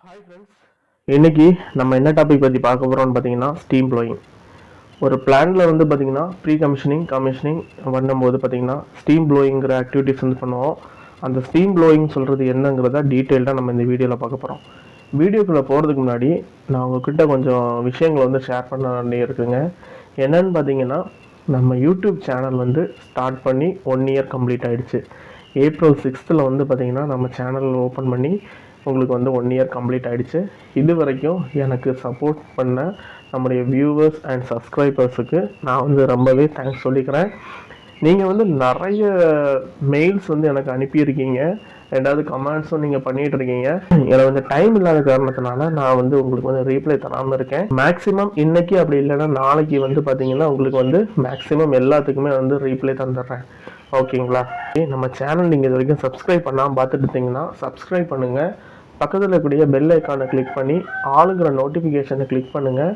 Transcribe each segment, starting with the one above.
Hi friends, இன்னைக்கு நம்ம என்ன டாபிக் பற்றி பார்க்க போகிறோம்னு பார்த்தீங்கன்னா ஸ்டீம் ப்ளோயிங். ஒரு பிளான்ல வந்து பார்த்தீங்கன்னா ப்ரீ கமிஷனிங் பண்ணும்போது பார்த்தீங்கன்னா ஸ்டீம் ப்ளோயிங்கிற ஆக்டிவிட்டிஸ் வந்து பண்ணுவோம். அந்த ஸ்டீம் ப்ளோயிங் சொல்கிறது என்னங்கிறத டீட்டெயில்டாக நம்ம இந்த வீடியோவில் பார்க்க போகிறோம். வீடியோக்குள்ளே போகிறதுக்கு முன்னாடி நான் உங்ககிட்ட கொஞ்சம் விஷயங்களை வந்து ஷேர் பண்ண வேண்டிய இருக்குங்க. என்னன்னு பார்த்தீங்கன்னா, நம்ம யூடியூப் சேனல் வந்து ஸ்டார்ட் பண்ணி 1 இயர் கம்ப்ளீட் ஆகிடுச்சு. ஏப்ரல் 6th வந்து பார்த்தீங்கன்னா நம்ம சேனல் ஓப்பன் பண்ணி உங்களுக்கு வந்து 1 இயர் கம்ப்ளீட் ஆகிடுச்சு. இது வரைக்கும் எனக்கு சப்போர்ட் பண்ண நம்முடைய வியூவர்ஸ் அண்ட் சப்ஸ்கிரைபர்ஸுக்கு நான் வந்து ரொம்பவே தேங்க்ஸ் சொல்லிக்கிறேன். நீங்கள் வந்து நிறைய மெயில்ஸ் வந்து எனக்கு அனுப்பியிருக்கீங்க, ரெண்டாவது கமெண்ட்ஸும் நீங்கள் பண்ணிகிட்டு இருக்கீங்க. எனக்கு வந்து டைம் இல்லாத காரணத்தினால நான் வந்து உங்களுக்கு வந்து ரீப்ளை தராமல் இருக்கேன். மேக்ஸிமம் இன்னைக்கு அப்படி இல்லைன்னா நாளைக்கு வந்து பார்த்தீங்கன்னா உங்களுக்கு வந்து மேக்ஸிமம் எல்லாத்துக்குமே வந்து ரீப்ளை தந்துடுறேன். ஓகேங்களா? நம்ம சேனல் நீங்கள் இது வரைக்கும் சப்ஸ்கிரைப் பண்ணாமல் பார்த்துட்டு இருந்தீங்கன்னா சப்ஸ்கிரைப் பண்ணுங்கள். பக்கத்தில் இருக்கக்கூடிய பெல் ஐக்கானை கிளிக் பண்ணி ஆளுங்கிற நோட்டிஃபிகேஷனை கிளிக் பண்ணுங்கள்.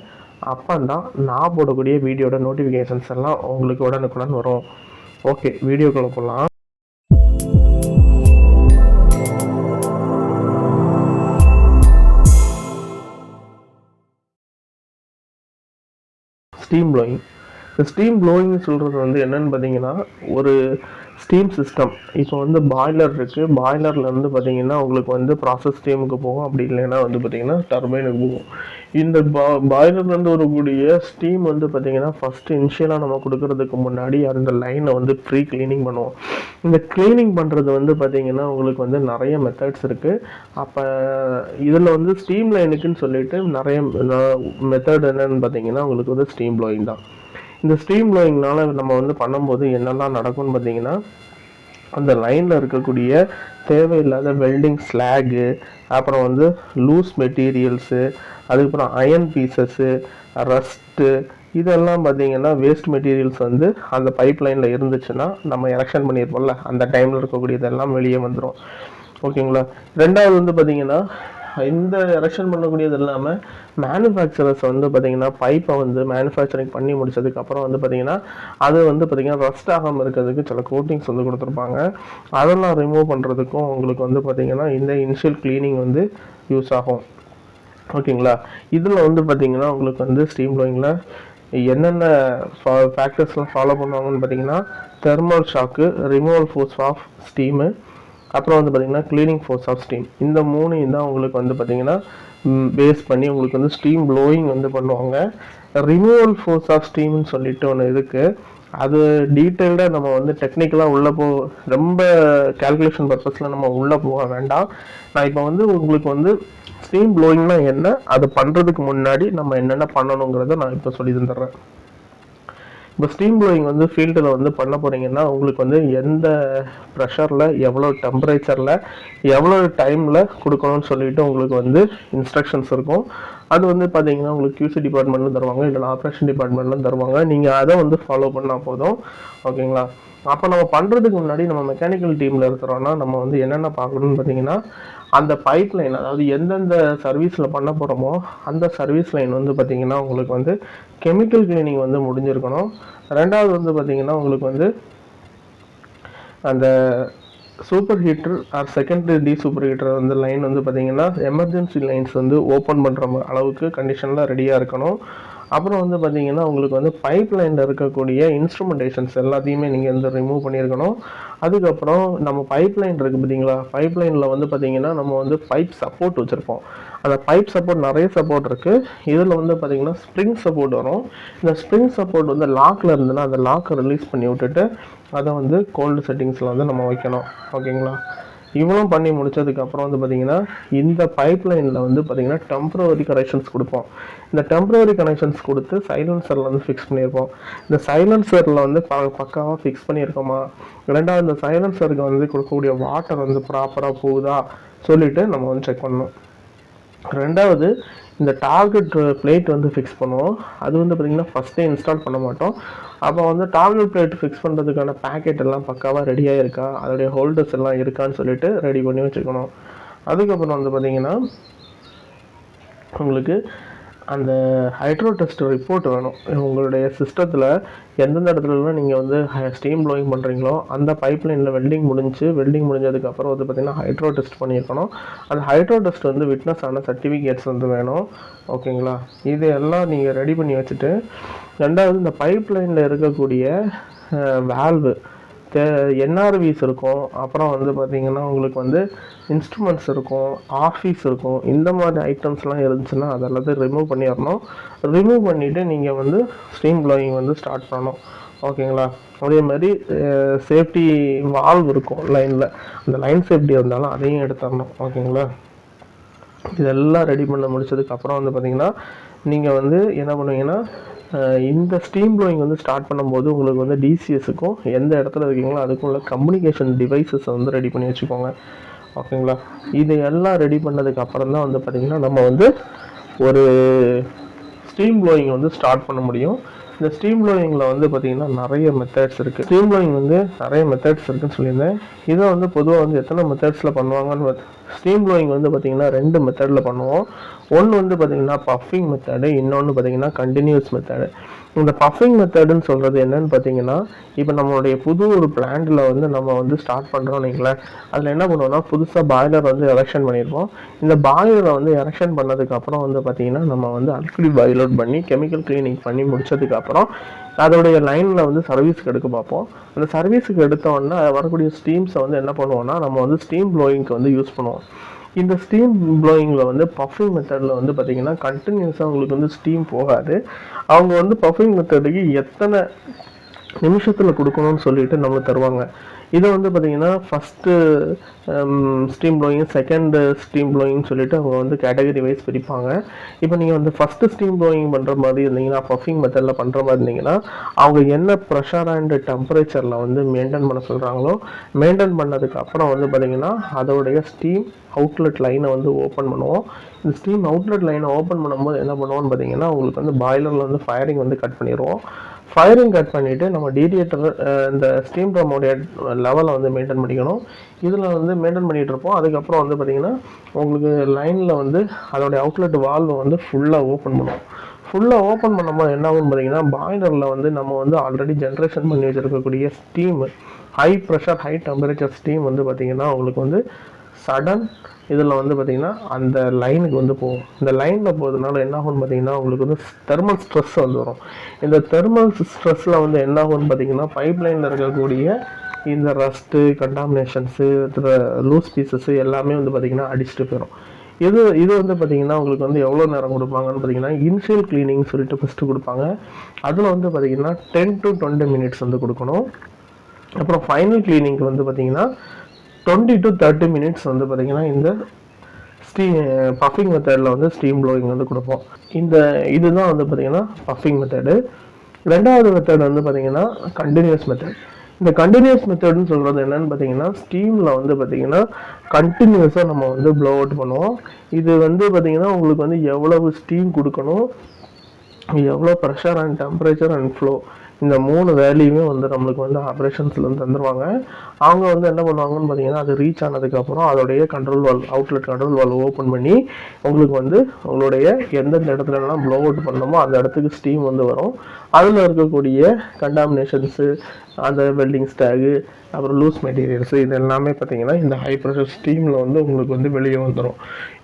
அப்போ தான் நான் போடக்கூடிய வீடியோட நோட்டிஃபிகேஷன்ஸ் எல்லாம் உங்களுக்கு உடனுக்குடன் வரும். ஓகே, வீடியோக்குள்ளே போகலாம். Steam blowing. இந்த ஸ்டீம் ப்ளோயிங் சொல்கிறது வந்து என்னென்னு பார்த்தீங்கன்னா, ஒரு ஸ்டீம் சிஸ்டம். இப்போ வந்து பாய்லர் இருக்குது. பாய்லரில் வந்து பார்த்தீங்கன்னா உங்களுக்கு வந்து ப்ராசஸ் ஸ்டீமுக்கு போகும், அப்படி இல்லைன்னா வந்து பார்த்தீங்கன்னா டர்பைனுக்கு போகும். இந்த பாய்லர்லேருந்து வரக்கூடிய ஸ்டீம் வந்து பார்த்தீங்கன்னா ஃபஸ்ட்டு இனிஷியலாக நம்ம கொடுக்கறதுக்கு முன்னாடி அந்த லைனை வந்து ப்ரீ க்ளீனிங் பண்ணுவோம். இந்த க்ளீனிங் பண்ணுறது வந்து பார்த்தீங்கன்னா உங்களுக்கு வந்து நிறைய மெத்தட்ஸ் இருக்குது. அப்போ இதில் வந்து ஸ்டீம் லைனுக்குன்னு சொல்லிட்டு நிறைய மெத்தட் என்னன்னு பார்த்தீங்கன்னா உங்களுக்கு வந்து ஸ்டீம் ப்ளோயிங் தான். இந்த ஸ்டீம் ப்ளோயிங்னால நம்ம வந்து பண்ணும்போது என்னெல்லாம் நடக்கும்னு பார்த்தீங்கன்னா, அந்த லைனில் இருக்கக்கூடிய தேவையில்லாத வெல்டிங் ஸ்லாகு, அப்புறம் வந்து லூஸ் மெட்டீரியல்ஸு, அதுக்கப்புறம் அயன் பீசஸ்ஸு, ரஸ்ட்டு, இதெல்லாம் பார்த்தீங்கன்னா வேஸ்ட் மெட்டீரியல்ஸ் வந்து அந்த பைப் லைனில் இருந்துச்சுன்னா நம்ம எரெக்ஷன் பண்ணியிருப்போம்ல, அந்த டைமில் இருக்கக்கூடியதெல்லாம் வெளியே வந்துடும். ஓகேங்களா? ரெண்டாவது வந்து பார்த்தீங்கன்னா, இந்த எரெக்ஷன் பண்ணக்கூடியது இல்லாமல் மேனுஃபேக்சரர்ஸ் வந்து பார்த்தீங்கன்னா பைப்பை வந்து மேனுஃபேக்சரிங் பண்ணி முடிச்சதுக்கப்புறம் வந்து பார்த்தீங்கன்னா அது வந்து பார்த்தீங்கன்னா ரஸ்ட் ஆகாமல் இருக்கிறதுக்கு சில கோட்டிங்ஸ் வந்து கொடுத்துருப்பாங்க. அதெல்லாம் ரிமூவ் பண்ணுறதுக்கும் உங்களுக்கு வந்து பார்த்தீங்கன்னா இந்த இனிஷியல் க்ளீனிங் வந்து யூஸ் ஆகும். ஓகேங்களா? இதில் வந்து பார்த்தீங்கன்னா உங்களுக்கு வந்து ஸ்டீம் ப்ளோயிங்கில் என்னென்ன ஃபேக்டர்ஸ்லாம் ஃபாலோ பண்ணுவாங்கன்னு பார்த்தீங்கன்னா, thermal shock, removal force of steam, அப்புறம் வந்து பார்த்தீங்கன்னா க்ளீனிங் ஃபோர்ஸ் ஆஃப் ஸ்டீம். இந்த மூணையும் தான் உங்களுக்கு வந்து பார்த்தீங்கன்னா பேஸ் பண்ணி உங்களுக்கு வந்து ஸ்டீம் ப்ளோயிங் வந்து பண்ணுவாங்க. ரிமூவல் ஃபோர்ஸ் ஆஃப் ஸ்டீம்னு சொல்லிட்டு ஒன்று இருக்குது. அது டீட்டெயில்டாக நம்ம வந்து டெக்னிக்கலாக உள்ளே ரொம்ப கேல்குலேஷன் பர்பஸில் நம்ம உள்ளே போக வேண்டாம். நான் இப்போ வந்து உங்களுக்கு வந்து ஸ்டீம் ப்ளோயிங்னா என்ன, அது பண்ணுறதுக்கு முன்னாடி நம்ம என்னென்ன பண்ணணுங்கிறத நான் இப்போ சொல்லி தந்துடுறேன். இப்போ ஸ்டீம் ப்ளோயிங் வந்து ஃபீல்டில் வந்து பண்ண போகிறீங்கன்னா உங்களுக்கு வந்து எந்த ப்ரெஷரில், எவ்வளோ டெம்பரேச்சரில், எவ்வளோ டைமில் கொடுக்கணும்னு சொல்லிட்டு உங்களுக்கு வந்து இன்ஸ்ட்ரக்ஷன்ஸ் இருக்கும். அது வந்து பார்த்தீங்கன்னா உங்களுக்கு QC டிபார்ட்மெண்ட்லும் தருவாங்க, இல்லைனா ஆப்ரேஷன் டிபார்ட்மெண்ட்லும் தருவாங்க. நீங்கள் அதை வந்து ஃபாலோ பண்ணால் போதும். ஓகேங்களா? அப்போ நம்ம பண்ணுறதுக்கு முன்னாடி நம்ம மெக்கானிக்கல் டீமில் இருக்கிறோன்னா நம்ம வந்து என்னென்ன பார்க்கணும்னு பார்த்தீங்கன்னா, அந்த பைப் லைன், அதாவது எந்தெந்த சர்வீஸில் பண்ண போகிறோமோ அந்த சர்வீஸ் லைன் வந்து பார்த்திங்கன்னா உங்களுக்கு வந்து கெமிக்கல் க்ளீனிங் வந்து முடிஞ்சிருக்கணும். ரெண்டாவது வந்து பார்த்திங்கன்னா உங்களுக்கு வந்து அந்த super heater or secondary D super heater வந்து லைன் வந்து பார்த்திங்கன்னா எமர்ஜென்சி லைன்ஸ் வந்து ஓப்பன் பண்ணுற அளவுக்கு கண்டிஷனில் ரெடியாக இருக்கணும். அப்புறம் வந்து பார்த்தீங்கன்னா உங்களுக்கு வந்து பைப் லைனில் இருக்கக்கூடிய இன்ஸ்ட்ருமெண்டேஷன்ஸ் எல்லாத்தையுமே நீங்கள் வந்து ரிமூவ் பண்ணியிருக்கணும். அதுக்கப்புறம் நம்ம பைப் லைன் இருக்குது பார்த்தீங்களா, பைப் லைனில் வந்து பார்த்தீங்கன்னா நம்ம வந்து பைப் சப்போர்ட் வச்சுருப்போம். அந்த பைப் சப்போர்ட் நிறைய சப்போர்ட் இருக்குது. இதில் வந்து பார்த்தீங்கன்னா ஸ்ப்ரிங் சப்போர்ட் வரும். இந்த ஸ்ப்ரிங் சப்போர்ட் வந்து லாக்கில் இருந்ததுன்னா அந்த லாக்கை ரிலீஸ் பண்ணி விட்டுட்டு அதை வந்து கோல்டு செட்டிங்ஸில் வந்து நம்ம வைக்கணும். ஓகேங்களா? இவ்வளோ பண்ணி முடிச்சதுக்கப்புறம் வந்து பார்த்திங்கன்னா இந்த பைப் லைனில் வந்து பார்த்திங்கன்னா டெம்பரவரி கனெக்ஷன்ஸ் கொடுப்போம். இந்த டெம்பரவரி கனெக்ஷன்ஸ் கொடுத்து சைலன்சரில் வந்து ஃபிக்ஸ் பண்ணியிருப்போம். இந்த சைலன்சரில் வந்து பக்காவாக ஃபிக்ஸ் பண்ணியிருக்கோமா, ரெண்டாவது இந்த சைலன்சருக்கு வந்து கொடுக்கக்கூடிய வாட்டர் வந்து ப்ராப்பராக போகுதா சொல்லிவிட்டு நம்ம வந்து செக் பண்ணணும். ரெண்டாவது இந்த டார்கெட் பிளேட் வந்து ஃபிக்ஸ் பண்ணுவோம். அது வந்து பார்த்திங்கன்னா ஃபஸ்ட்டே இன்ஸ்டால் பண்ண மாட்டோம். அப்போ வந்து டார்கெட் பிளேட் ஃபிக்ஸ் பண்ணுறதுக்கான பேக்கெட் எல்லாம் பக்காவாக ரெடியாக இருக்கா, அதோடைய ஹோல்டர்ஸ் எல்லாம் இருக்கான்னு சொல்லிட்டு ரெடி பண்ணி வச்சுக்கணும். அதுக்கப்புறம் வந்து பார்த்திங்கன்னா உங்களுக்கு அந்த ஹைட்ரோ டெஸ்ட் ரிப்போர்ட் வேணும். உங்களுடைய சிஸ்டத்தில் எந்தெந்த இடத்துலலாம் நீங்கள் வந்து ஸ்டீம் ப்ளோயிங் பண்ணுறீங்களோ அந்த பைப்லைனில் வெல்டிங் முடிஞ்சதுக்கப்புறம் வந்து பார்த்திங்கன்னா ஹைட்ரோ டெஸ்ட் பண்ணியிருக்கணும். அந்த ஹைட்ரோ டெஸ்ட் வந்து விட்னஸ் ஆன சர்டிஃபிகேட்ஸ் வந்து வேணும். ஓகேங்களா? இது எல்லாம் நீங்கள் ரெடி பண்ணி வச்சுட்டு, ரெண்டாவது இந்த பைப்லைனில் இருக்கக்கூடிய வேல்வு என்ஆர்விஸ் இருக்கும். அப்புறம் வந்து பார்த்திங்கன்னா உங்களுக்கு வந்து இன்ஸ்ட்ருமெண்ட்ஸ் இருக்கும், ஆஃபீஸ் இருக்கும். இந்த மாதிரி ஐட்டம்ஸ்லாம் இருந்துச்சுன்னா அதெல்லாத்தையும் ரிமூவ் பண்ணிடணும். ரிமூவ் பண்ணிவிட்டு நீங்கள் வந்து ஸ்டீம் ப்ளோயிங் வந்து ஸ்டார்ட் பண்ணணும். ஓகேங்களா? அதே மாதிரி சேஃப்டி வால்வ் இருக்கும் லைனில், அந்த லைன் சேஃப்டி இருந்தாலும் அதையும் எடுத்துடணும். ஓகேங்களா? இதெல்லாம் ரெடி பண்ண முடிச்சதுக்கப்புறம் வந்து பார்த்திங்கன்னா நீங்கள் வந்து என்ன பண்ணுவீங்கன்னா, இந்த ஸ்டீம் ப்ளோயிங் வந்து ஸ்டார்ட் பண்ணும்போது உங்களுக்கு வந்து டிசிஎஸுக்கும் எந்த இடத்துல இருக்கீங்களோ அதுக்குள்ள கம்யூனிகேஷன் டிவைசஸை வந்து ரெடி பண்ணி வச்சுக்கோங்க. ஓகேங்களா? இது எல்லாம் ரெடி பண்ணதுக்கு அப்புறம் தான் வந்து பார்த்திங்கன்னா நம்ம வந்து ஒரு ஸ்டீம் ப்ளோயிங் வந்து ஸ்டார்ட் பண்ண முடியும். இந்த ஸ்டீம் ப்ளோயிங்கில் வந்து பார்த்திங்கன்னா நிறைய மெத்தட்ஸ் இருக்குது. ஸ்டீம் ப்ளோயிங் வந்து நிறைய மெத்தட்ஸ் இருக்குதுன்னு சொல்லியிருந்தேன். இதை வந்து பொதுவாக வந்து எத்தனை மெத்தட்ஸில் பண்ணுவாங்கன்னு ஸ்டீம் ப்ளோயிங் வந்து பார்த்திங்கன்னா 2 மெத்தடில் பண்ணுவோம். ஒன்று வந்து பார்த்திங்கன்னா பஃபிங் மெத்தடு, இன்னொன்று பார்த்திங்கன்னா கண்டினியூஸ் மெத்தடு. இந்த பஃபிங் மெத்தடுன்னு சொல்கிறது என்னன்னு பார்த்தீங்கன்னா, இப்போ நம்மளுடைய புது ஒரு பிளான்ட்டில் வந்து நம்ம வந்து ஸ்டார்ட் பண்ணுறோம்னு வைங்களேன். அதில் என்ன பண்ணுவோம்னா, புதுசாக பாய்லர் வந்து எரெக்ஷன் பண்ணியிருப்போம். இந்த பாய்லரை வந்து எரெக்ஷன் பண்ணதுக்கப்புறம் வந்து பார்த்திங்கன்னா நம்ம வந்து அல்கலி பாய்லர் பண்ணி கெமிக்கல் கிளீனிங் பண்ணி முடிச்சதுக்கப்புறம் அதோடைய லைனில் வந்து சர்வீஸுக்கு எடுக்க பார்ப்போம். அந்த சர்வீஸுக்கு எடுத்தோன்னா வரக்கூடிய ஸ்டீம்ஸை வந்து என்ன பண்ணுவோம்னா நம்ம வந்து ஸ்டீம் ப்ளோயிங்க்கு வந்து யூஸ் பண்ணுவோம். இந்த ஸ்டீம் ப்ளோயிங்கில் வந்து பஃபிங் மெத்தடில் வந்து பார்த்திங்கன்னா கண்டினியூஸாக உங்களுக்கு வந்து ஸ்டீம் போகாது. அவங்க வந்து பஃபிங் மெத்தடுக்கு எத்தனை நிமிஷத்தில் கொடுக்கணும்னு சொல்லிட்டு நம்மளுக்கு தருவாங்க. இதை வந்து பார்த்திங்கன்னா first steam blowing, second steam blowing சொல்லிட்டு அவங்க வந்து கேட்டகரி வைஸ் பிரிப்பாங்க. இப்போ நீங்கள் வந்து ஃபஸ்ட்டு ஸ்டீம் ப்ளோயிங் பண்ணுற மாதிரி இருந்தீங்கன்னா, பஃபிங் மெத்தடில் பண்ணுற மாதிரி இருந்தீங்கன்னா, அவங்க என்ன ப்ரெஷர் அண்ட் டெம்பரேச்சரில் வந்து மெயின்டைன் பண்ண சொல்கிறாங்களோ, மெயின்டைன் பண்ணதுக்கு அப்புறம் வந்து பார்த்திங்கன்னா அதோடைய ஸ்டீம் அவுட்லெட் லைனை வந்து ஓப்பன் பண்ணுவோம். இந்த ஸ்டீம் அவுட்லெட் லைனை ஓப்பன் பண்ணும்போது என்ன பண்ணுவோம்னு பார்த்தீங்கன்னா, உங்களுக்கு வந்து பாய்லரில் வந்து ஃபயரிங் வந்து கட் பண்ணிடுவோம். ஃபயரிங் கட் பண்ணிவிட்டு நம்ம டீடியேட்டர் இந்த ஸ்டீம் ட்ரம்மோடைய லெவலை வந்து மெயின்டைன் பண்ணிக்கணும். இதில் வந்து மெயின்டைன் பண்ணிகிட்டு இருப்போம். அதுக்கப்புறம் வந்து பார்த்திங்கன்னா உங்களுக்கு லைனில் வந்து அதோடைய அவுட்லெட் வால்வை வந்து ஃபுல்லாக ஓப்பன் பண்ணுவோம். ஃபுல்லாக ஓப்பன் பண்ணும்போது என்ன ஆகும்னு பார்த்தீங்கன்னா, பாய்லரில் வந்து நம்ம வந்து ஆல்ரெடி ஜென்ரேஷன் பண்ணி வச்சுருக்கக்கூடிய steam, high pressure high temperature steam வந்து பார்த்திங்கன்னா உங்களுக்கு வந்து சடன் இதில் வந்து பார்த்திங்கன்னா அந்த லைனுக்கு வந்து போகும். இந்த லைனில் போகிறதுனால என்ன ஆகும்னு பார்த்திங்கன்னா உங்களுக்கு வந்து தெர்மல் ஸ்ட்ரெஸ் வந்து வரும். இந்த தெர்மல் ஸ்ட்ரெஸ்ஸில் வந்து என்ன ஆகும்னு பார்த்திங்கன்னா பைப் லைனில் இருக்கக்கூடிய இந்த ரஸ்ட்டு, கண்டாமினேஷன்ஸு, லூஸ் பீசஸ்ஸு எல்லாமே வந்து பார்த்திங்கன்னா அடிச்சுட்டு போயிடும். இது வந்து பார்த்திங்கன்னா உங்களுக்கு வந்து எவ்வளோ நேரம் கொடுப்பாங்கன்னு பார்த்திங்கன்னா, இனிஷியல் க்ளீனிங் சொல்லிட்டு ஃபஸ்ட்டு கொடுப்பாங்க. அதில் வந்து பார்த்திங்கன்னா 10 to 20 மினிட்ஸ் வந்து கொடுக்கணும். அப்புறம் ஃபைனல் க்ளீனிங்க்கு வந்து பார்த்திங்கன்னா 20 to 30 மினிட்ஸ் வந்து பார்த்திங்கன்னா இந்த பஃபிங் மெத்தடில் வந்து ஸ்டீம் ப்ளோயிங் வந்து கொடுப்போம். இதுதான் வந்து பார்த்திங்கன்னா பஃபிங் மெத்தடு. ரெண்டாவது மெத்தட் வந்து பார்த்திங்கன்னா கண்டினியூஸ் மெத்தட். இந்த கண்டினியூஸ் மெத்தட்னு சொல்கிறது என்னென்னு பார்த்தீங்கன்னா, ஸ்டீமில் வந்து பார்த்திங்கன்னா கண்டினியூஸாக நம்ம வந்து ப்ளோ அவுட் பண்ணுவோம். இது வந்து பார்த்திங்கன்னா உங்களுக்கு வந்து எவ்வளவு ஸ்டீம் கொடுக்கணும், எவ்வளோ pressure and temperature and flow, இந்த 3 வேல்யூமே வந்து நம்மளுக்கு வந்து ஆப்ரேஷன்ஸில் வந்து தந்துடுவாங்க. அவங்க வந்து என்ன பண்ணுவாங்கன்னு பார்த்தீங்கன்னா, அது ரீச் ஆனதுக்கப்புறம் அதோடைய control valve, outlet control valve open பண்ணி உங்களுக்கு வந்து உங்களுடைய எந்தெந்த இடத்துலலாம் ப்ளோ அவுட் பண்ணணுமோ அந்த இடத்துக்கு ஸ்டீம் வந்து வரும். அதில் இருக்கக்கூடிய கண்டாமினேஷன்ஸு, அந்த வெல்டிங் ஸ்டாகு, அப்புறம் லூஸ் மெட்டீரியல்ஸு, இது எல்லாமே பார்த்தீங்கன்னா இந்த ஹை ப்ரெஷர் ஸ்டீமில் வந்து உங்களுக்கு வந்து வெளியே வந்துடும்.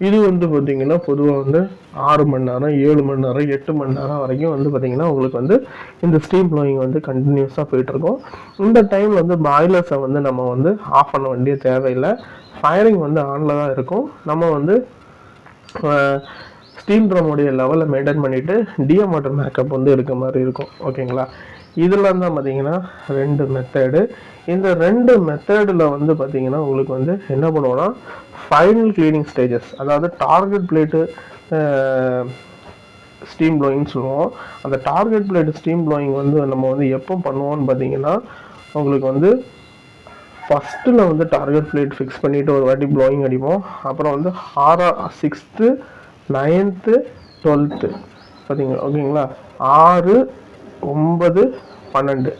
இது வந்து பார்த்திங்கன்னா பொதுவாக வந்து 6 மணி நேரம், 7 மணி நேரம், 8 மணி நேரம் வரைக்கும் வந்து பார்த்திங்கன்னா உங்களுக்கு வந்து இந்த ஸ்டீம் ப்ளோயிங் வந்து கண்டினியூஸாக போயிட்டுருக்கும். இந்த டைமில் வந்து பாய்லர்ஸை வந்து நம்ம வந்து ஆஃப் பண்ண வேண்டிய தேவையில்லை. ஃபயரிங் வந்து ஆனில் தான் இருக்கும். நம்ம வந்து ஸ்டீம் ட்ரம்முடைய லெவலை மெயின்டைன் பண்ணிவிட்டு டிஎம் வாட்டர் மேக்கப் வந்து இருக்க மாதிரி இருக்கும். ஓகேங்களா? இதெல்லாம் தான் பார்த்தீங்கன்னா 2 மெத்தடு. இந்த 2 மெத்தடில் வந்து பார்த்திங்கன்னா உங்களுக்கு வந்து என்ன பண்ணுவோன்னா, ஃபைனல் க்ளீனிங் ஸ்டேஜஸ், அதாவது டார்கெட் பிளேட்டு ஸ்டீம் ப்ளோயிங் சொல்லுவோம். அந்த டார்கெட் பிளேட் ஸ்டீம் ப்ளோயிங் வந்து நம்ம வந்து எப்போ பண்ணுவோம்னு பார்த்தீங்கன்னா, உங்களுக்கு வந்து ஃபஸ்ட்டில் வந்து டார்கெட் பிளேட் ஃபிக்ஸ் பண்ணிவிட்டு ஒரு வாட்டி ப்ளோயிங் அடிப்போம். அப்புறம் வந்து 6th, 9th, 12th பார்த்தீங்களா? ஓகேங்களா? 6, 9, 12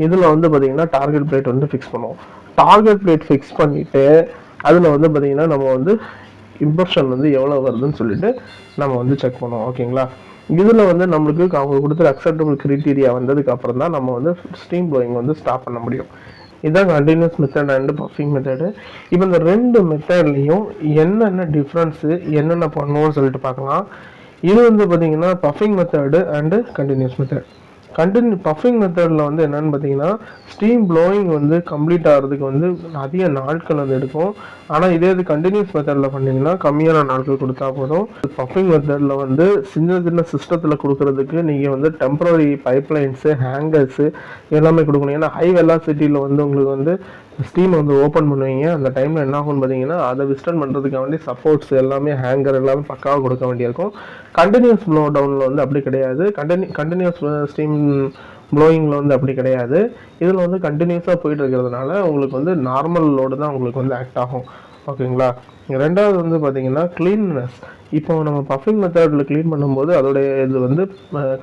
இதில் வந்து பார்த்திங்கன்னா டார்கெட் பிளேட் வந்து ஃபிக்ஸ் பண்ணுவோம். டார்கெட் பிளேட் ஃபிக்ஸ் பண்ணிவிட்டு அதில் வந்து பார்த்திங்கன்னா நம்ம வந்து இம்பர்ஷன் வந்து எவ்வளோ வருதுன்னு சொல்லிட்டு நம்ம வந்து செக் பண்ணுவோம். ஓகேங்களா, இதில் வந்து நம்மளுக்கு அவங்க கொடுத்துற அக்செப்டபிள் கிரைட்டீரியா வந்ததுக்கு அப்புறம் தான் நம்ம வந்து ஸ்டீம் ப்ளோயிங் வந்து ஸ்டாப் பண்ண முடியும். இதுதான் continuous method and puffing method. இப்போ இந்த ரெண்டு மெத்தட்லையும் என்னென்ன டிஃப்ரென்ஸு, என்னென்ன பண்ணுவோம்னு சொல்லிட்டு பார்க்கலாம். இது வந்து பார்த்தீங்கன்னா puffing method and continuous method. Puffing மெத்தடில் வந்து என்னென்னு பார்த்தீங்கன்னா ஸ்டீம் ப்ளோயிங் வந்து கம்ப்ளீட் ஆகிறதுக்கு வந்து அதிக நாட்கள் வந்து எடுக்கும். ஆனால் இதே இது கண்டினியூஸ் மெத்தடில் பண்ணிங்கன்னா கம்மியான நாட்கள் கொடுத்தா போதும். பஃபிங் மெத்தடில் வந்து சின்ன சின்ன சிஸ்டத்தில் கொடுக்குறதுக்கு நீங்கள் வந்து டெம்பரரி பைப்லைன்ஸு, ஹேங்கர்ஸு எல்லாமே கொடுக்கணும். ஏன்னா ஹை வெலாசிட்டியில் வந்து உங்களுக்கு வந்து ஸ்டீம் வந்து ஓப்பன் பண்ணுவீங்க. அந்த டைமில் என்ன ஆகும்னு பார்த்தீங்கன்னா அதை விஸ்டன் பண்ணுறதுக்காக வேண்டி சப்போர்ட்ஸ் எல்லாமே, ஹேங்கர் எல்லாமே பக்காவாக கொடுக்க வேண்டியிருக்கும். கண்டினியூஸ் ப்ளோ டவுனில் வந்து அப்படி கிடையாது. கண்டினியூஸ் ஸ்டீம் ப்ளோயிங்கில் வந்து அப்படி கிடையாது. இதில் வந்து கண்டினியூஸாக போயிட்டு இருக்கிறதுனால உங்களுக்கு வந்து நார்மல் லோடு தான் உங்களுக்கு வந்து ஆக்ட் ஆகும். ஓகேங்களா, ரெண்டாவது வந்து பார்த்தீங்கன்னா க்ளீன்னஸ். இப்போ நம்ம பஃபிங் மெத்தடில் க்ளீன் பண்ணும்போது அதோடைய இது வந்து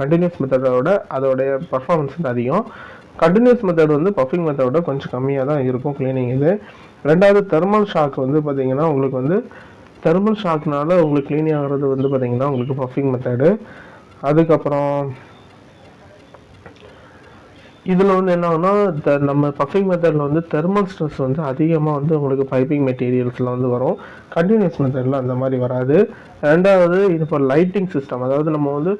கண்டினியூஸ் மெத்தடோட அதோடைய பர்ஃபார்மன்ஸ் வந்து அதிகம். கண்டினியூஸ் மெத்தட் வந்து பஃபிங் மெத்தடோட கொஞ்சம் கம்மியாக தான் இருக்கும் க்ளீனிங் இது. ரெண்டாவது தெர்மல் ஷாக் வந்து பார்த்தீங்கன்னா உங்களுக்கு வந்து தெர்மல் ஷாக்னால உங்களுக்கு க்ளீன் ஆகிறது வந்து பார்த்தீங்கன்னா உங்களுக்கு பஃபிங் மெத்தடு. அதுக்கப்புறம் இதில் வந்து என்ன ஆகுனா நம்ம பஃபிங் மெத்தடில் வந்து தெர்மல் ஸ்ட்ரெஸ் வந்து அதிகமாக வந்து உங்களுக்கு பைப்பிங் மெட்டீரியல்ஸில் வந்து வரும். கண்டினியூஸ் மெத்தடில் அந்த மாதிரி வராது. ரெண்டாவது இது இப்போ லைட்டிங் சிஸ்டம், அதாவது நம்ம வந்து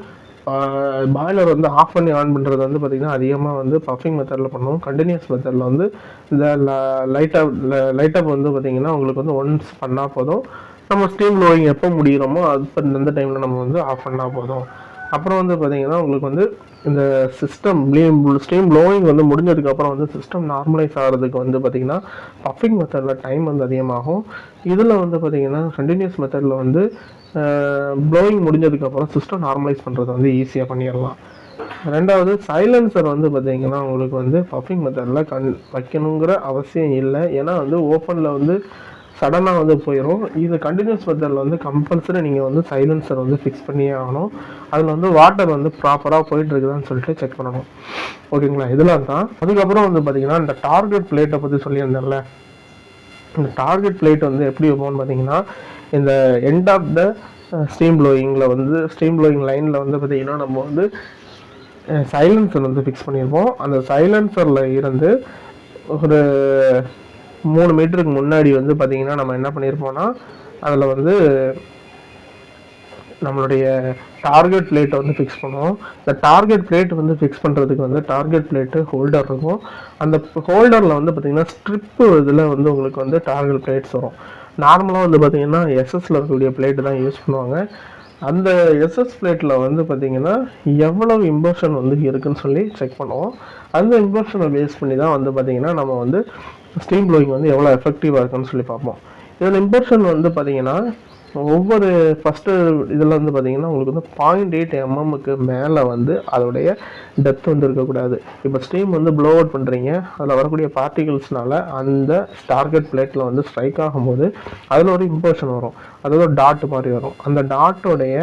பாய்லர் வந்து ஆஃப் பண்ணி ஆன் பண்ணுறது வந்து பார்த்திங்கன்னா அதிகமாக வந்து பஃபிங் மெத்தடில் பண்ணுவோம். கண்டினியூஸ் மெத்தடில் வந்து இந்த லைட்டப் வந்து பார்த்திங்கன்னா உங்களுக்கு வந்து ஒன்ஸ் பண்ணால் போதும். நம்ம ஸ்டீம் ப்ளோயிங் எப்போ முடிகிறோமோ அது அந்த டைமில் நம்ம வந்து ஆஃப் பண்ணால் போதும். அப்புறம் வந்து பார்த்திங்கன்னா உங்களுக்கு வந்து இந்த சிஸ்டம் ஸ்டீம் ப்ளோயிங் வந்து முடிஞ்சதுக்கப்புறம் வந்து சிஸ்டம் நார்மலைஸ் ஆகிறதுக்கு வந்து பார்த்திங்கன்னா பஃபிங் மெத்தடில் டைம் வந்து அதிகமாகும். இதில் வந்து பார்த்திங்கன்னா கண்டினியூஸ் மெத்தடில் வந்து ப்ளோயிங் முடிஞ்சதுக்கப்புறம் சிஸ்டம் நார்மலைஸ் பண்ணுறது வந்து ஈஸியாக பண்ணிடலாம். ரெண்டாவது சைலன்சர் வந்து பார்த்திங்கன்னா உங்களுக்கு வந்து பஃபிங் மெத்தடில் வைக்கணுங்கிற அவசியம் இல்லை. ஏன்னா வந்து ஓப்பனில் வந்து சடனாக வந்து போயிடும். இது கண்டினியூஸ் மெத்தடில் வந்து கம்பல்சரி நீங்கள் வந்து சைலன்சர் வந்து ஃபிக்ஸ் பண்ணியே ஆகணும். அதில் வந்து வாட்டர் வந்து ப்ராப்பராக போயிட்டுருக்குதான்னு சொல்லிட்டு செக் பண்ணணும். ஓகேங்களா, இதெல்லாம் தான். அதுக்கப்புறம் வந்து பார்த்திங்கன்னா இந்த டார்கெட் பிளேட்டை பற்றி சொல்லியிருந்தேன்ல, இந்த டார்கெட் பிளேட் வந்து எப்படி வைப்போம்னு பார்த்தீங்கன்னா இந்த எண்ட் ஆஃப் த ஸ்டீம் ப்ளோயிங்கில் வந்து ஸ்டீம் ப்ளோயிங் லைனில் வந்து பார்த்திங்கன்னா நம்ம வந்து சைலன்சர் வந்து ஃபிக்ஸ் பண்ணியிருப்போம். அந்த சைலன்சரில் இருந்து ஒரு 3 மீட்டருக்கு முன்னாடி வந்து பார்த்திங்கன்னா நம்ம என்ன பண்ணியிருப்போம்னா அதில் வந்து நம்மளுடைய டார்கெட் பிளேட்டை வந்து ஃபிக்ஸ் பண்ணுவோம். இந்த டார்கெட் பிளேட் வந்து ஃபிக்ஸ் பண்ணுறதுக்கு வந்து டார்கெட் பிளேட்டு ஹோல்டர் இருக்கும். அந்த ஹோல்டரில் வந்து பார்த்திங்கன்னா ஸ்ட்ரிப்பு இதில் வந்து உங்களுக்கு வந்து டார்கெட் பிளேட்ஸ் வரும். நார்மலாக வந்து பார்த்திங்கன்னா எஸ்எஸ்ல இருக்கக்கூடிய பிளேட்டு தான் யூஸ் பண்ணுவாங்க. அந்த எஸ்எஸ் பிளேட்டில் வந்து பார்த்திங்கன்னா எவ்வளவு இம்பர்ஷன் வந்து இருக்குதுன்னு சொல்லி செக் பண்ணுவோம். அந்த இம்பர்ஷனை பேஸ் பண்ணி தான் வந்து பார்த்திங்கன்னா நம்ம வந்து ஸ்டீம் ப்ளோயிங் வந்து எவ்வளோ எஃபெக்டிவாக இருக்குன்னு சொல்லி பார்ப்போம். இதில் இம்பர்ஷன் வந்து பார்த்திங்கன்னா ஒவ்வொரு ஃபஸ்ட்டு இதில் வந்து பார்த்திங்கன்னா உங்களுக்கு வந்து 0.8 mm மேலே வந்து அதோடைய டெப்த் வந்து இருக்கக்கூடாது. இப்போ ஸ்டீம் வந்து ப்ளோ அவுட் பண்ணுறீங்க, அதில் வரக்கூடிய பார்ட்டிகல்ஸ்னால அந்த டார்கெட் பிளேட்டில் வந்து ஸ்ட்ரைக் ஆகும்போது அதில் ஒரு இம்பர்ஷன் வரும். அது ஒரு டாட் மாதிரி வரும். அந்த டாட்டோடைய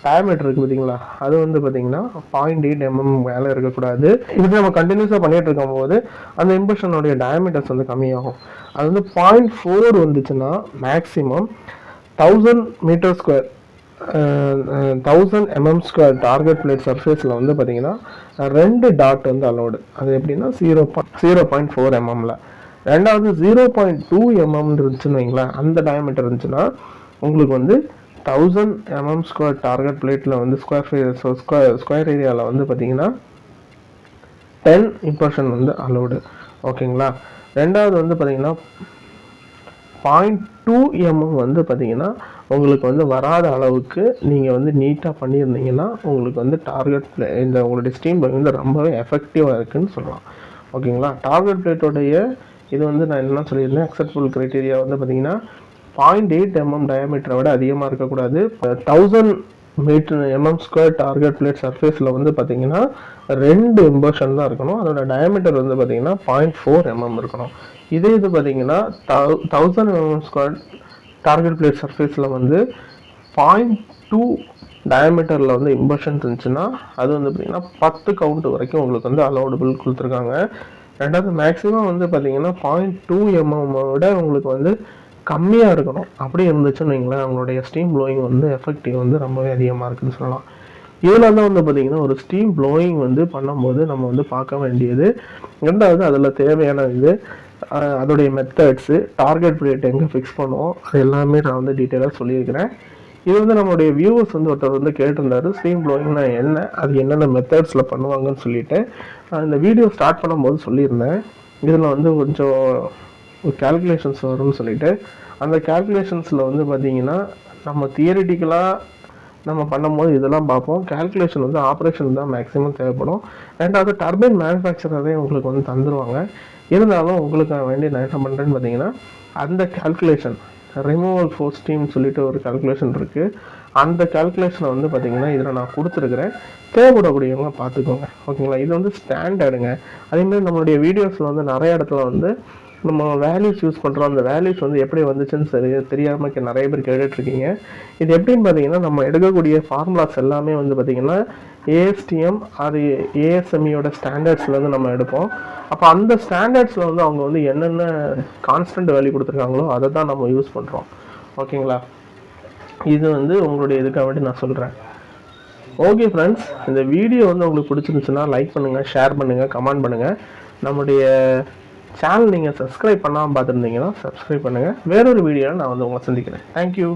டயமீட்டர் இருக்குது பார்த்தீங்களா, அது வந்து பார்த்திங்கன்னா 0.8 mm மேலே இருக்கக்கூடாது. இது நம்ம கண்டினியூஸாக பண்ணிகிட்டு இருக்கும்போது அந்த இம்பர்ஷனுடைய டயமீட்டர்ஸ் வந்து கம்மியாகும். அது வந்து 0.4 வந்துச்சுன்னா maximum 1000 metre square 1000 mm² target plate சர்ஃபேஸில் வந்து பார்த்திங்கன்னா 2 டாட் வந்து அலோடு. அது எப்படின்னா 0.4 mm. ரெண்டாவது 0.2 mm இருந்துச்சுன்னு வைங்களேன், அந்த டயமீட்டர் இருந்துச்சுன்னா உங்களுக்கு வந்து 1000 mm² டார்கெட் பிளேட்டில் வந்து ஸ்கொயர் ஏரியாவில் வந்து பார்த்திங்கன்னா 10 இம்பர்ஷன் வந்து அலோடு. ஓகேங்களா, ரெண்டாவது வந்து பார்த்திங்கன்னா 0.2 mm வந்து பார்த்திங்கன்னா உங்களுக்கு வந்து வராத அளவுக்கு நீங்கள் வந்து நீட்டாக பண்ணியிருந்தீங்கன்னா உங்களுக்கு வந்து இந்த உங்களுடைய ஸ்டீம் வந்து ரொம்பவே எஃபெக்டிவாக இருக்குதுன்னு சொல்லலாம். ஓகேங்களா, டார்கெட் பிளேட்டோடைய இது வந்து நான் என்ன சொல்லியிருந்தேன், அக்செப்டபிள் க்ரைட்டீரியா வந்து பார்த்திங்கன்னா 0.8 mm டயமீட்டரை விட அதிகமாக இருக்கக்கூடாது. 1000 mm² டார்கெட் பிளேட் சர்ஃபேஸில் வந்து பார்த்திங்கன்னா 2 இம்பர்ஷன் தான் இருக்கணும். அதோட டயமீட்டர் வந்து பார்த்திங்கன்னா 0.4 mm இருக்கணும். இதே இது பார்த்திங்கன்னா 1000 mm² டார்கெட் பிளேட் சர்ஃபேஸில் வந்து 0.2 டயமீட்டரில் வந்து இம்பர்ஷன் இருந்துச்சுன்னா அது வந்து பார்த்திங்கன்னா 10 கவுண்ட் வரைக்கும் உங்களுக்கு வந்து அலோடபிள் கொடுத்துருக்காங்க. ரெண்டாவது மேக்ஸிமம் வந்து பார்த்திங்கன்னா 0.2 mm விட உங்களுக்கு வந்து கம்மியாக இருக்கணும். அப்படி இருந்துச்சுன்னு வைங்களேன், அவங்களுடைய ஸ்டீம் ப்ளோயிங் வந்து எஃபெக்டிவ் வந்து ரொம்பவே அதிகமாக இருக்குன்னு சொல்லலாம். இதில் தான் வந்து பார்த்திங்கன்னா ஒரு ஸ்டீம் ப்ளோயிங் வந்து பண்ணும்போது நம்ம வந்து பார்க்க வேண்டியது, ரெண்டாவது அதில் தேவையான இது அதோடைய மெத்தட்ஸு, டார்கெட் பீரியட் எங்கே ஃபிக்ஸ் பண்ணுவோம், அது எல்லாமே நான் வந்து டீட்டெயிலாக சொல்லியிருக்கிறேன். இது வந்து நம்மளுடைய வியூவர்ஸ் வந்து ஒருத்தர் வந்து கேட்டிருந்தாரு, ஸ்டீம் ப்ளோயிங்னா என்ன, அது என்னென்ன மெத்தட்ஸில் பண்ணுவாங்கன்னு சொல்லிட்டு இந்த வீடியோ ஸ்டார்ட் பண்ணும்போது சொல்லியிருந்தேன். இதில் வந்து கொஞ்சம் கால்குலேஷன்ஸ் வரும்னு சொல்லிட்டு, அந்த கால்குலேஷன்ஸில் வந்து பார்த்திங்கன்னா நம்ம தியரிட்டிக்கலாக நம்ம பண்ணும்போது இதெல்லாம் பார்ப்போம். கால்குலேஷன் வந்து ஆப்ரேஷன் தான் மேக்ஸிமம் தேவைப்படும். ரெண்டாவது டர்பைன் மேனுஃபேக்சரரே உங்களுக்கு வந்து தந்துடுவாங்க. இருந்தாலும் உங்களுக்கு வேண்டி நான் என்ன பண்ணுறேன்னு பார்த்தீங்கன்னா, அந்த கால்குலேஷன் ரிமூவல் ஃபோர் ஸ்டீம்னு சொல்லிட்டு ஒரு கால்குலேஷன் இருக்குது. அந்த கால்குலேஷனை வந்து பார்த்திங்கன்னா இதில் நான் கொடுத்துருக்குறேன். தேவைப்படக்கூடியவங்க பார்த்துக்கோங்க, ஓகேங்களா. இது வந்து ஸ்டாண்டர்டுங்க. அதேமாதிரி நம்மளுடைய வீடியோஸில் வந்து நிறைய இடத்துல வந்து நம்ம வேல்யூஸ் யூஸ் பண்ணுறோம். அந்த வேல்யூஸ் வந்து எப்படி வந்துச்சுன்னு தெரியாமல் நிறைய பேர் கேட்டுட்ருக்கீங்க. இது எப்படின்னு பார்த்தீங்கன்னா, நம்ம எடுக்கக்கூடிய ஃபார்முலாஸ் எல்லாமே வந்து பார்த்திங்கன்னா ஏஎஸ்டிஎம் அது ஏஎஸ்எம்இயோட ஸ்டாண்டர்ட்ஸ்லேருந்து நம்ம எடுப்போம். அப்போ அந்த ஸ்டாண்டர்ட்ஸில் வந்து அவங்க வந்து என்னென்ன கான்ஸ்டன்ட் வேல்யூ கொடுத்துருக்காங்களோ அதை தான் நம்ம யூஸ் பண்ணுறோம், ஓகேங்களா. இது வந்து உங்களுடைய இதுக்காக வேண்டி நான் சொல்கிறேன். ஓகே ஃப்ரெண்ட்ஸ், இந்த வீடியோ வந்து உங்களுக்கு பிடிச்சிருந்துச்சுன்னா லைக் பண்ணுங்கள், ஷேர் பண்ணுங்கள், கமெண்ட் பண்ணுங்கள். நம்முடைய சேனல் நீங்கள் சப்ஸ்கிரைப் பண்ணாமல் பார்த்துருந்தீங்கன்னா சப்ஸ்கிரைப் பண்ணுங்கள். வேறொரு வீடியோவில் நான் வந்து உங்களை சந்திக்கிறேன். தேங்க்யூ.